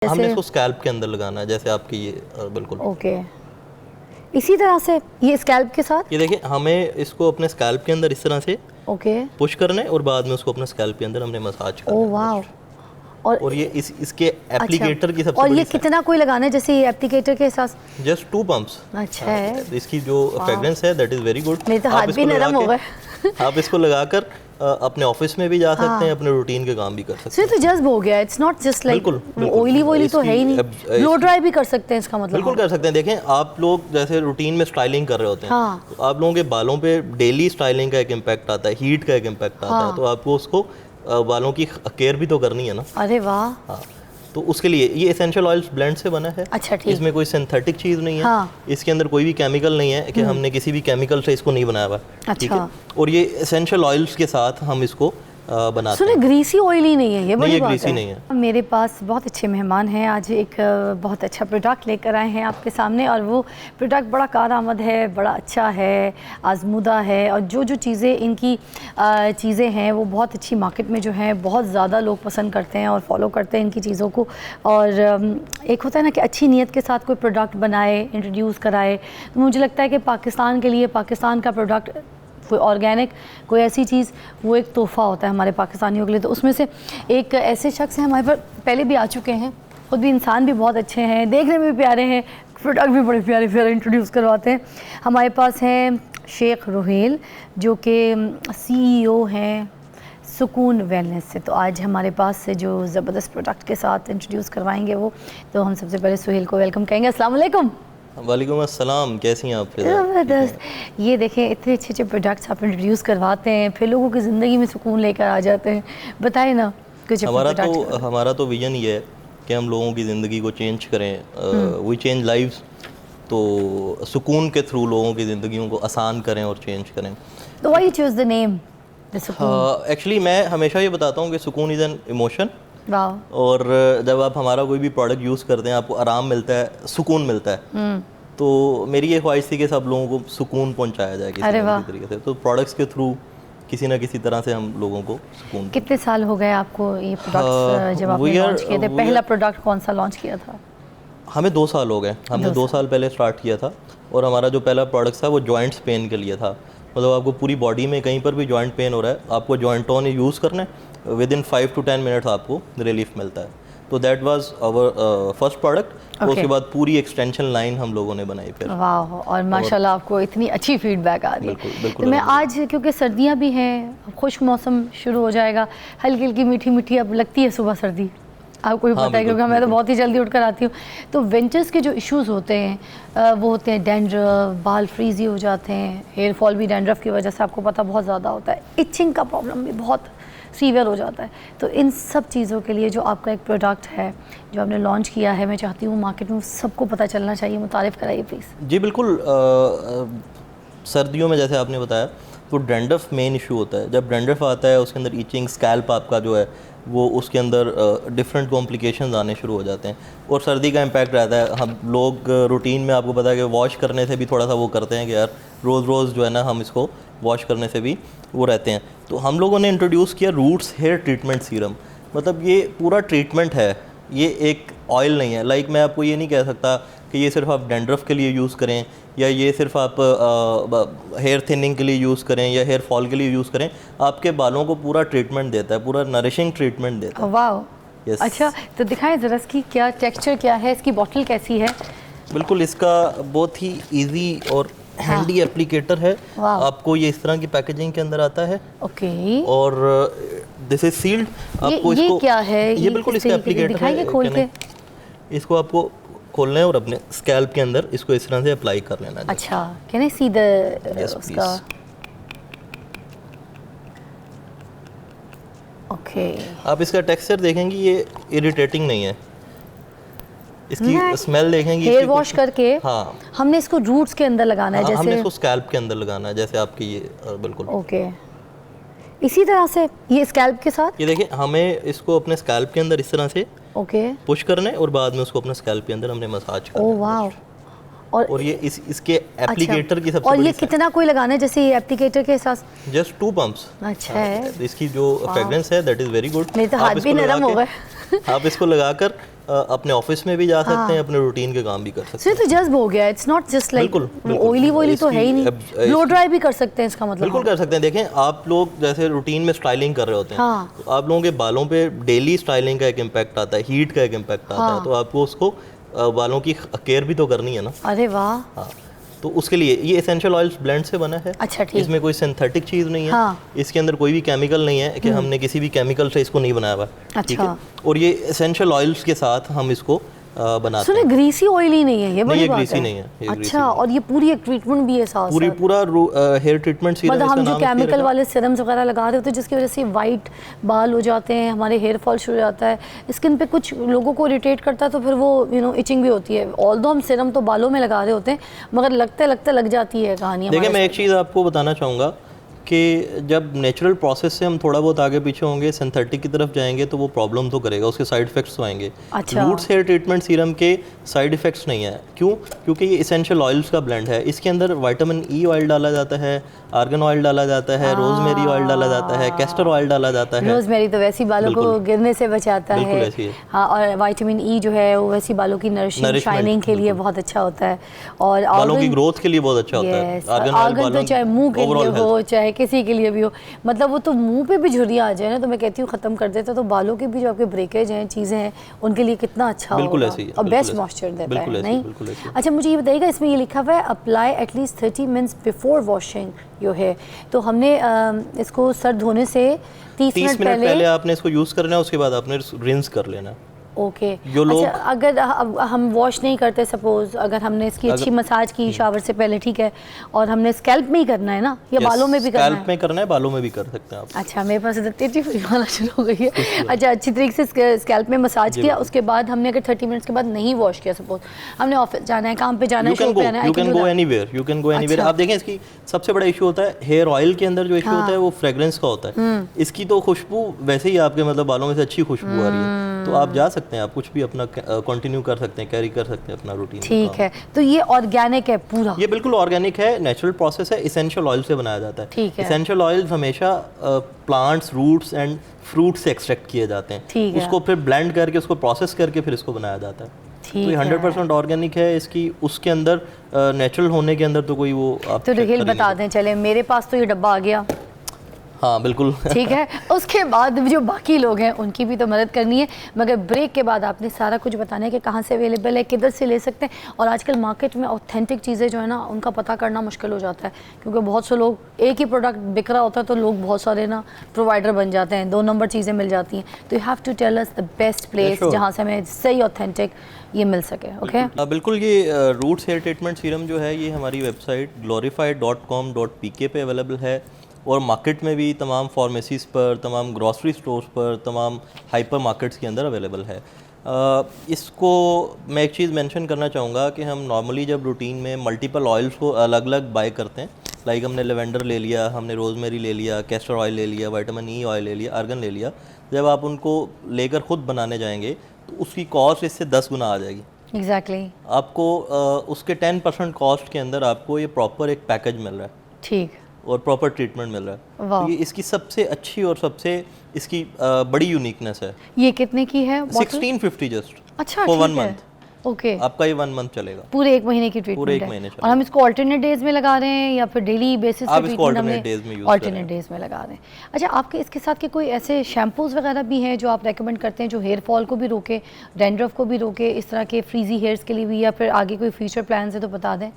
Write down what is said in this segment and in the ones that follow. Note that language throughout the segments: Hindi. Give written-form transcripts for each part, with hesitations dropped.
हमने इसको स्कैल्प के अंदर लगाना है, जैसे आपकी ये बिल्कुल ओके। इसी तरह से ये स्कैल्प के साथ ये देखिए, हमें इसको अपने स्कैल्प के अंदर इस तरह से ओके पुश करना है और बाद में उसको अपने स्कैल्प के अंदर हमने मसाज करना ओ है। वाह। और ये इसके एप्लीकेटर की सबसे और बड़ी ये कितना कोई लगाना है जैसे ये एप्लीकेटर के साथ? Just 2 pumps. अच्छा है। इसकी जो फ्रेग्रेंस है दैट इज वेरी गुड। मेरे तो हाथ भी नरम हो गए। आप इसको लगाकर अपने ऑफिस में भी जा सकते हैं, अपने रूटीन के काम भी कर सकते हैं। तो जज्ब हो गया, it's not just like oily तो है ही नहीं, ब्लो ड्राई भी कर सकते हैं इसका मतलब। बिल्कुल कर सकते हैं। देखें, आप लोग जैसे रूटीन में स्टाइलिंग कर रहे होते हैं, हाँ। तो आप लोगों के बालों पे डेली स्टाइलिंग का एक इम्पैक्ट आता है, हीट का एक इम्पैक्ट आता है, तो आपको उसको बालों की केयर भी तो करनी है ना। अरे वाह। हाँ, तो उसके लिए ये एसेंशियल ऑयल्स ब्लेंड से बना है। अच्छा ठीक। इसमें कोई सिंथेटिक चीज़ नहीं है। हाँ। इसके अंदर कोई भी केमिकल नहीं है कि हमने किसी भी केमिकल से इसको नहीं बनाया हुआ। ठीक है। और ये एसेंशियल ऑयल्स के साथ हम इसको बनाते हैं। ग्रीसी ऑयली नहीं है, ये बड़ी बात ग्रीसी है। नहीं है। मेरे पास बहुत अच्छे मेहमान हैं, आज एक बहुत अच्छा प्रोडक्ट लेकर आए हैं आपके सामने, और वो प्रोडक्ट बड़ा कारआमद है, बड़ा अच्छा है, आजमुदा है, और जो जो चीज़ें इनकी चीज़ें हैं वो बहुत अच्छी मार्केट में जो है बहुत ज़्यादा लोग पसंद करते हैं और फॉलो करते हैं इनकी चीज़ों को। और एक होता है ना कि अच्छी नीयत के साथ कोई प्रोडक्ट बनाए, इंट्रोड्यूस कराए, तो मुझे लगता है कि पाकिस्तान के लिए पाकिस्तान का प्रोडक्ट, कोई ऑर्गेनिक, कोई ऐसी चीज़, वो एक तोहफ़ा होता है हमारे पाकिस्तानियों के लिए। तो उसमें से एक ऐसे शख्स हैं हमारे पर, पहले भी आ चुके हैं, खुद भी इंसान भी बहुत अच्छे हैं, देखने में भी प्यारे हैं, प्रोडक्ट भी बड़े प्यारे प्यारे इंट्रोड्यूस करवाते हैं। हमारे पास हैं शेख रुहेल, जो कि CEO हैं सुकून वेलनेस से। तो आज हमारे पास से जो ज़बरदस्त प्रोडक्ट के साथ इंट्रोड्यूस करवाएंगे वो, तो हम सबसे पहले सुहेल को वेलकम कहेंगे। अस्सलाम वालेकुम। वालेकुम अस्सलाम, कैसी हैं आप? ज़बरदस्त। ये देखें, इतने अच्छे अच्छे प्रोडक्ट्स आप इंट्रोड्यूस करवाते हैं, फिर लोगों की ज़िंदगी में सुकून लेकर आ जाते हैं। बताएं ना कुछ। हमारा तो विजन ये है कि हम लोगों की ज़िंदगी को चेंज करें, वी चेंज लाइव्स। तो सुकून के थ्रू लोगों की ज़िंदगियों को आसान करें और चेंज करें। तो why you choose the name the सुकून? एक्चुअली मैं हमेशा ये बताता हूँ कि सुकून इज़ एन इमोशन। और जब आप हमारा कोई भी प्रोडक्ट यूज़ करते हैं, आपको आराम मिलता है, सुकून मिलता है। तो मेरी ये ख्वाहिश थी कि सब लोगों को सुकून पहुंचाया जाए किसी न किसी तरीके से। तो प्रोडक्ट्स के थ्रू किसी ना किसी तरह से हम लोगों को सुकून। कितने साल हो गए आपको ये प्रोडक्ट्स जब आपने लॉन्च किए थे? पहला प्रोडक्ट कौन सा लॉन्च किया था? हमें 2 साल हो गए। हमने 2 साल पहले स्टार्ट किया था, और हमारा जो पहला प्रोडक्ट था वो जॉइंट्स पेन के लिए था। मतलब आपको पूरी बॉडी में कहीं पर भी जॉइंट पेन हो रहा है, आपको जॉइंट ऑन यूज़ करना है, विद इन 5 to 10 मिनट्स आपको रिलीफ मिलता है। तो that was our first product. उसके बाद पूरी एक्सटेंशन लाइन हम लोगों ने बनाई फिर। वाह, और माशाल्लाह आपको इतनी अच्छी फीडबैक आ रही है। बिल्कुल। तो मैं आज, क्योंकि सर्दियाँ भी हैं, खुश्क मौसम शुरू हो जाएगा, हल्की हल्की मीठी मीठी अब लगती है सुबह सर्दी, आपको भी पता है, क्योंकि मैं तो बहुत ही जल्दी उठकर आती हूँ। तो विंटर्स के जो इश्यूज़ होते हैं वो होते हैं डैंड्रफ, बाल फ्रीजी हो जाते हैं, हेयर फॉल भी डैंड्रफ की वजह से आपको पता बहुत ज़्यादा होता है, इचिंग का प्रॉब्लम भी बहुत सीवियर हो जाता है। तो इन सब चीज़ों के लिए जो आपका एक प्रोडक्ट है जो आपने लॉन्च किया है, मैं चाहती हूँ मार्केट में सबको पता चलना चाहिए। मुतारिफ़ कराइए प्लीज़। जी बिल्कुल। सर्दियों में जैसे आपने बताया तो डैंड्रफ मेन इशू होता है। जब डैंड्रफ आता है उसके अंदर ईचिंग, स्कैल्प आपका जो है वो, उसके अंदर डिफरेंट कॉम्प्लिकेशंस आने शुरू हो जाते हैं, और सर्दी का इम्पैक्ट रहता है। हम लोग रूटीन में, आपको पता है कि वॉश करने से भी थोड़ा सा वो करते हैं कि यार रोज़ रोज़ जो है ना, हम इसको वॉश करने से भी वो रहते हैं। तो हम लोगों ने इंट्रोड्यूस किया रूट्स हेयर ट्रीटमेंट सीरम। मतलब ये पूरा ट्रीटमेंट है, ये एक ऑयल नहीं है। लाइक मैं आपको ये नहीं कह सकता कि ये सिर्फ आप डैंड्रफ के लिए यूज़ करें, या ये सिर्फ आप हेयर थिनिंग के लिए यूज़ करें, या हेयर फॉल के लिए यूज़ करें। आपके बालों को पूरा ट्रीटमेंट देता है, पूरा नरिशिंग ट्रीटमेंट देता है। वाह, अच्छा, तो दिखाएं ज़रा इसकी क्या टेक्सचर क्या है, इसकी बॉटल कैसी है? बिल्कुल, इसका बहुत ही ईजी और हैंडी एप्लीकेटर है। आपको ये इस तरह की पैकेजिंग के अंदर आता है। ओके। और दिस इज सील्ड। आपको ये इसको क्या है? ये बिल्कुल इसका एप्लीकेटर है। खोल के इसको आपको खोलना है और अपने स्कैल्प के अंदर इसको इस तरह से अप्लाई कर लेना है। अच्छा, कैन आई सी द उसका? ओके। आप इसका टेक्सचर देखेंगे, ये इरिटेटिंग नहीं है। इसकी स्मेल देखेंगे, हेयर वॉश करके हाँ, हमने इसको रूट्स के अंदर लगाना है। जैसे हमने इसको स्कैल्प के अंदर लगाना है, जैसे आपकी ये बिल्कुल ओके। इसी तरह से ये स्कैल्प के साथ ये देखिए, हमें इसको अपने स्कैल्प के अंदर इस तरह से ओके पुश करना है, और बाद में उसको अपने स्कैल्प के अंदर हमने मसाज करना है। ओह वाह। और ये इसके एप्लीकेटर की सबसे और बड़ी ये कितना कोई लगाना है जैसे ये एप्लीकेटर के साथ? Just 2 pumps. अच्छा है। इसकी जो फ्रेग्रेंस है दैट इज वेरी गुड। मेरे तो हाथ भी नरम हो गए। आप इसको लगाकर अपने ऑफिस में भी जा सकते हैं, अपने रूटीन के काम भी कर सकते सो ये तो जज्ब हो गया, it's not just like oily तो है ही नहीं, ब्लो ड्राई भी कर सकते हैं इसका मतलब। बिल्कुल कर सकते हैं। देखें आप लोग जैसे रूटीन में स्टाइलिंग कर रहे होते हैं, हाँ। तो आप लोगों के बालों पे डेली स्टाइलिंग का एक इम्पैक्ट आता है, हीट का एक इम्पैक्ट आता है, तो आपको उसको बालों की केयर भी तो करनी है ना। अरे वाह। हाँ, तो उसके लिए ये एसेंशियल ऑयल्स ब्लेंड से बना है। अच्छा ठीक। इसमें कोई सिंथेटिक चीज़ नहीं है। हाँ। इसके अंदर कोई भी केमिकल नहीं है कि हमने किसी भी केमिकल से इसको नहीं बनाया हुआ। ठीक है, और ये एसेंशियल ऑयल्स के साथ हम इसको बनाते सुने हैं। ग्रीसी ऑयली नहीं है, ये बड़ी ये बात ग्रीसी है। नहीं है, ये ग्रीसी अच्छा, और ये पूरी एक ट्रीटमेंट भी है साथ साथ। पूरा हेयर ट्रीटमेंट सीरम, मतलब इसका हम जो नाम इसलिए केमिकल रखा। वाले सीरम्स वगैरह लगा रहे होते हैं जिसकी वजह से वाइट बाल हो जाते हैं, हमारे हेयर फॉल शुरू हो जाता है, स्किन पे कुछ लोगों को इरिटेट करता है, तो फिर वो इचिंग भी होती है। ऑल्दो हम सीरम तो बालों में लगा रहे होते हैं, मगर लगते लगते लग जाती है कहानी। देखिए मैं एक चीज़ आपको बताना चाहूँगा कि जब नेचुरल प्रोसेस से हम थोड़ा बहुत आगे पीछे होंगे, सिंथेटिक की तरफ जाएंगे तो वो प्रॉब्लम तो करेगा, उसके साइड इफेक्ट्स तो आएंगे। अच्छा। रूट्स हेयर ट्रीटमेंट सीरम के साइड इफेक्ट्स नहीं है। क्यों? क्योंकि ये एसेंशियल ऑयल्स का ब्लेंड है। इसके अंदर विटामिन ई ऑयल डाला जाता है, आर्गन ऑयल डाला जाता है, रोजमेरी ऑयल डाला जाता है, कैस्टर ऑयल डाला जाता है। रोजमेरी तो वैसी बालों को गिरने से बचाता बिल्कुल है। ऐसी है। हाँ, और विटामिन ई जो है वो वैसी बालों की नरिशिंग शाइनिंग के लिए बहुत अच्छा होता है, और बालों की ग्रोथ के लिए बहुत अच्छा होता है। आर्गन तो चाहे मुंह के लिए हो चाहे किसी के लिए भी हो, मतलब वो तो मुंह पे भी झुर्रियाँ आ जाए ना तो मैं कहती हूँ ख़त्म कर देता, तो बालों के भी जो आपके ब्रेकेज हैं, चीज़ें हैं, उनके लिए कितना अच्छा बिल्कुल होगा ऐसी है, और बिल्कुल बेस्ट ऐसी, मॉइस्चर देता बिल्कुल है। ऐसी, नहीं, बिल्कुल ऐसी। अच्छा मुझे ये बताइएगा, इसमें ये लिखा हुआ है apply at least 30 minutes before washing your hair, तो हमने इसको सर धोने से 30 मिनट पहले आपने इसको यूज़ करना है, उसके बाद आपने रिंस कर लेना है। ओके। जो लोग अच्छा, अगर हम वॉश नहीं करते, सपोज अगर हमने इसकी अच्छी मसाज की शावर से पहले, ठीक है, और हमने स्कैल्प में ही करना है ना, या बालों में भी करना है? स्कैल्प में करना है, बालों में भी कर सकते हैं आप। अच्छा, मेरे पास इधर तेजी फुलवाना शुरू हो गई है। अच्छा, अच्छी तरीके से स्कैल्प में मसाज किया, उसके बाद हमने अगर 30 मिनट्स के बाद नहीं वॉश किया, सपोज हमने ऑफिस जाना है, काम पे जाना है, शो पे जाना है, you can go anywhere, you can go anywhere. आप देखें इसकी सबसे बड़ा इशू होता है हेयर ऑयल के अंदर, जो इशू होता है वो फ्रेग्रेंस का होता है। इसकी तो खुशबू वैसे ही आपके मतलब बालों में से अच्छी खुशबू आ रही है, तो आप जा सकते हैं, आप कुछ भी अपना कंटिन्यू कर सकते हैं, कैरी कर सकते हैं अपना रूटीन। ठीक है, तो ये ऑर्गेनिक है पूरा? ये बिल्कुल ऑर्गेनिक है, नेचुरल प्रोसेस है, एसेंशियल ऑयल से बनाया जाता है। ठीक है। एसेंशियल ऑयल्स हमेशा प्लांट्स, रूट्स एंड फ्रूट से एक्सट्रैक्ट किए जाते हैं। ठीक है। उसको फिर ब्लेंड करके, उसको प्रोसेस करके फिर इसको बनाया जाता है। तो ये 100% ऑर्गेनिक है। इसकी उसके अंदर नेचुरल होने के अंदर तो कोई वो आप तो रिहिल बता दें, चले मेरे पास तो ये डब्बा आ गया, हाँ बिल्कुल ठीक है, उसके बाद जो बाकी लोग हैं उनकी भी तो मदद करनी है, मगर ब्रेक के बाद आपने सारा कुछ बताना है कि कहाँ से अवेलेबल है, किधर से ले सकते हैं। और आजकल मार्केट में ऑथेंटिक चीज़ें जो है ना, उनका पता करना मुश्किल हो जाता है, क्योंकि बहुत से लोग एक ही प्रोडक्ट बिक रहा होता है तो लोग बहुत सारे ना प्रोवाइडर बन जाते हैं, 2 नंबर चीज़ें मिल जाती हैं। तो you have to tell us the best place जहाँ से हमें सही ऑथेंटिक ये मिल सके। ओके, बिल्कुल। ये रूट्स हेयर ट्रीटमेंट सीरम जो है, ये हमारी वेबसाइट glorified.com.pk पे अवेलेबल है, और मार्केट में भी तमाम फार्मेसीज़ पर, तमाम ग्रॉसरी स्टोर्स पर, तमाम हाइपर मार्केट्स के अंदर अवेलेबल है। इसको मैं एक चीज़ मेंशन करना चाहूँगा कि हम नॉर्मली जब रूटीन में मल्टीपल ऑयल्स को अलग अलग बाय करते हैं, लाइक हमने लेवेंडर ले लिया, हमने रोजमेरी ले लिया, कैस्टर ऑयल ले लिया, विटामिन ई ऑयल ले लिया, आर्गन ले लिया, जब आप उनको लेकर ख़ुद बनाने जाएंगे तो उसकी कॉस्ट इससे 10 गुना आ जाएगी। एग्जैक्टली। आपको उसके 10% कॉस्ट के अंदर आपको ये प्रॉपर एक पैकेज मिल रहा है, ठीक, और प्रॉपर ट्रीटमेंट मिल रहा है। तो ये इसकी सबसे अच्छी और सबसे इसकी बड़ी यूनिकनेस है। ये कितने की है? 1650 जस्ट। अच्छा, फॉर 1 ठीक है। मंथ। ओके, आपका ये 1 मंथ चलेगा, पूरे 1 महीने की ट्रीटमेंट पूरे 1 है। महीने और हम इसको अल्टरनेट डेज में लगा रहे हैं या फिर डेली बेसिस पे आप इसको ट्रीटमेंट alternate days में use अल्टरनेट डेज में लगा रहे हैं? अच्छा, आपके इसके साथ के कोई ऐसे शैम्पूज वगैरह भी हैं जो आप रेकमेंड करते हैं, जो हेयर फॉल को भी रोके, डैंड्रफ को भी रोके, इस तरह के फ्रीजी हेयर्स के लिए भी, या फिर आगे कोई फ्यूचर प्लान्स है तो बता दें।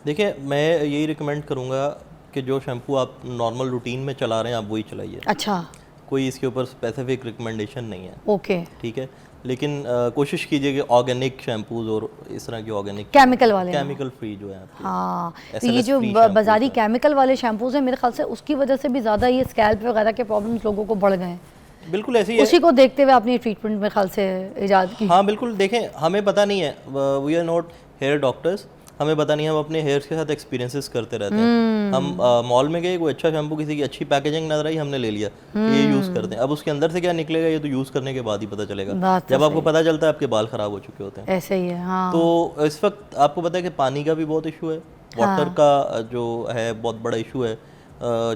देखिए मैं यही रिकमेंड करूँगा कि जो शैम्पू आप नॉर्मल रूटीन में चला रहे हैं आप वही चलाइए। अच्छा, कोई इसके ऊपर स्पेसिफिक रिकमेंडेशन नहीं है। ओके, ठीक है, लेकिन कोशिश कीजिए कि ऑर्गेनिक शैम्पूज और इस तरह के ऑर्गेनिक केमिकल वाले, केमिकल फ्री जो है। हाँ, तो ये जो बाजारी केमिकल वाले शैम्पूज हैं, मेरे ख्याल से उसकी वजह से भी ज़्यादा ये स्कैल्प वगैरह के प्रॉब्लम्स लोगों को बढ़ गए हैं। बिल्कुल ऐसी है, उसी को देखते हुए आपने ट्रीटमेंट मेरे ख्याल से इजाद की। हाँ बिल्कुल। देखें हमें पता नहीं है, we are not hair doctors, हमें पता नहीं है, हम अपने हेयर्स के साथ एक्सपीरियंसेस करते रहते हैं। हम मॉल में गए, कोई अच्छा शैम्पू, किसी की अच्छी पैकेजिंग नजर आई, हमने ले लिया, ये यूज़ करते हैं। अब उसके अंदर से क्या निकलेगा ये तो यूज़ करने के बाद ही पता चलेगा, जब आपको पता चलता है आपके बाल ख़राब हो चुके होते हैं। ऐसे ही है, हाँ। तो इस वक्त आपको पता है कि पानी का भी बहुत इशू है, वाटर का जो है बहुत बड़ा इशू है,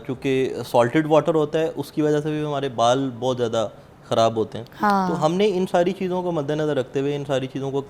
चूँकि सॉल्टेड वाटर होता है, उसकी वजह से भी हमारे बाल बहुत ज़्यादा ख़राब होते हैं। हाँ। तो हमने इन सारी चीज़ों को मद्देनज़र रखते हुए, इन सारी चीज़ों को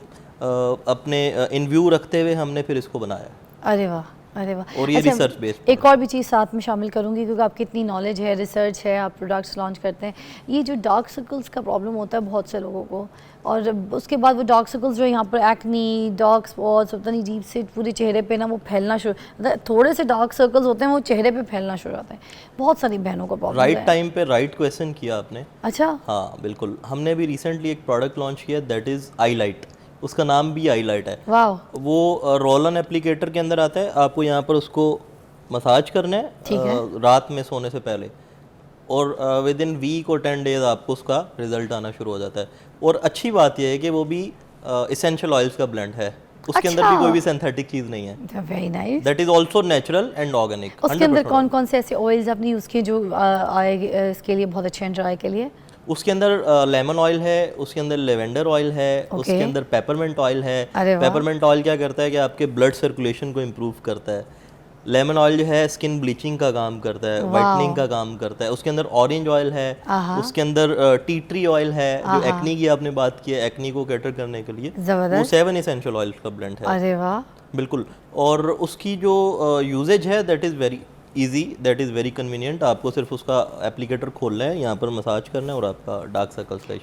अपने इन व्यू रखते हुए हमने फिर इसको बनाया। अरे वाह, अरे वाह। और ये रिसर्च बेस्ड। एक और भी चीज़ साथ में शामिल करूंगी क्योंकि आपकी इतनी नॉलेज है, रिसर्च है, आप प्रोडक्ट्स लॉन्च करते हैं। ये जो डार्क सर्कल्स का प्रॉब्लम होता है बहुत से लोगों को, और उसके बाद वो डार्क सर्कल्स जो यहाँ पर एक्नी, डार्क स्पॉट्स, पता नहीं अजीब से पूरे चेहरे पे ना वो फैलना शुरू, मतलब थोड़े से डार्क सर्कल्स होते हैं वो चेहरे पे फैलना शुरू होते हैं। बहुत सारी बहनों को प्रॉब्लम राइट टाइम पे राइट क्वेश्चन किया आपने। अच्छा। हाँ बिल्कुल, हमने भी रिसेंटली एक प्रोडक्ट लॉन्च किया, दैट इज़ आई लाइट। उसका नाम भी आई लाइट है। वाह। वो रोल ऑन एप्लीकेटर के अंदर आता है। आपको यहाँ पर उसको मसाज करना है रात में सोने से पहले, और विद इन वीक और 10 डेज आपको उसका रिजल्ट आना शुरू हो जाता है। और अच्छी बात यह है कि वो भी इसेंशियल ऑयल्स का ब्लेंड है, उसके अंदर भी कोई भी सिंथेटिक चीज़ नहीं है। Very nice. That is also natural and organic. उसके अंदर कौन कौन से ऐसे ऑयल्स आपने यूज़ किए जो आए इसके लिए बहुत अच्छे हैं ड्राई के लिए? उसके अंदर लेमन ऑयल है, उसके अंदर लेवेंडर ऑयल है, उसके अंदर पेपरमेंट ऑयल है। पेपरमेंट ऑयल क्या करता है कि आपके ब्लड सर्कुलेशन को इम्प्रूव करता है। लेमन ऑयल जो है स्किन ब्लीचिंग का काम करता है, वाइटनिंग का काम करता है। उसके अंदर ऑरेंज ऑयल है, उसके अंदर टी ट्री ऑयल है जो एक्नी की आपने बात की है, एक्नी को कैटर करने के लिए वो 7 एसेंशियल ऑयल्स का ब्लेंड है। अरे वाह, बिल्कुल। और उसकी जो यूजेज है that is very easy, that is very convenient. आपको सिर्फ उसका एप्लीकेटर खोलना है, यहाँ पर मसाज करना है और आपका डार्क सर्कल्स का इशू